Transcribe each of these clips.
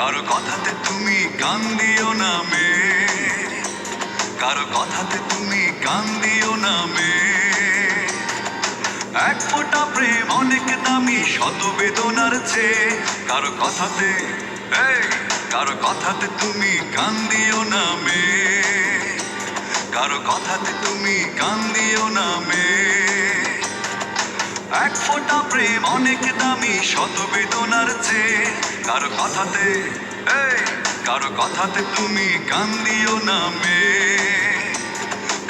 কারো কথাতে তুমি কান দিও না মে, কারো কথাতে তুমি কান দিও না মে। এক ফোঁটা প্রেম অনেক দামি শত বেদনার চেয়ে। কারো কথাতে, এই কারো কথাতে তুমি কান দিও না মে, কারো কথাতে তুমি কান দিও না মে। এক ফোঁটা প্রেম অনেক দামি শত বেদনার চেয়ে। কারো কথাতে, এই কারো কথাতে তুমি কান দিও না মে,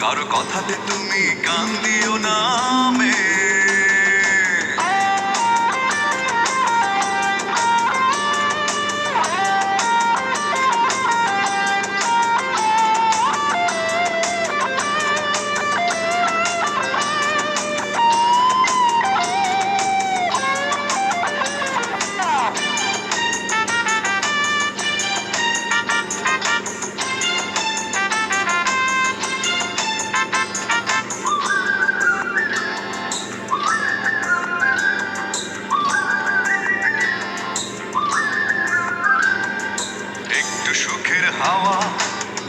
কারো কথাতে তুমি কান দিও না মে। একটু সুখের হাওয়া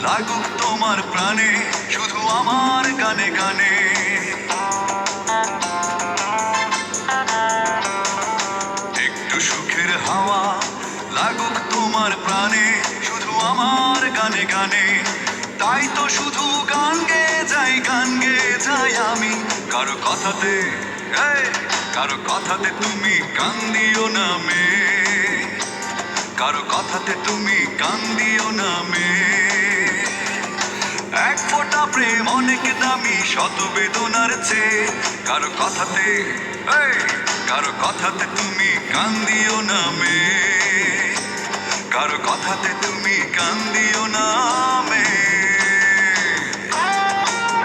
লাগুক তোমার প্রাণে, শুধু আমার গানে গানে। একটু সুখের হাওয়া লাগুক তোমার প্রাণে, শুধু আমার গানে গানে। তাই তো শুধু গান গেয়ে যাই, গান গেয়ে যাই আমি। কারো কথাতে, এই কারো কথাতে তুমি কান দিও না মে, কারো কথাতে তুমি কান দিও না মে। এক ফোঁটা প্রেম অনেক দামি শত বেদনার চেয়ে। কারো কথাতে, এই কারো কথাতে তুমি কান দিও না মে, কারো কথাতে তুমি কান দিও না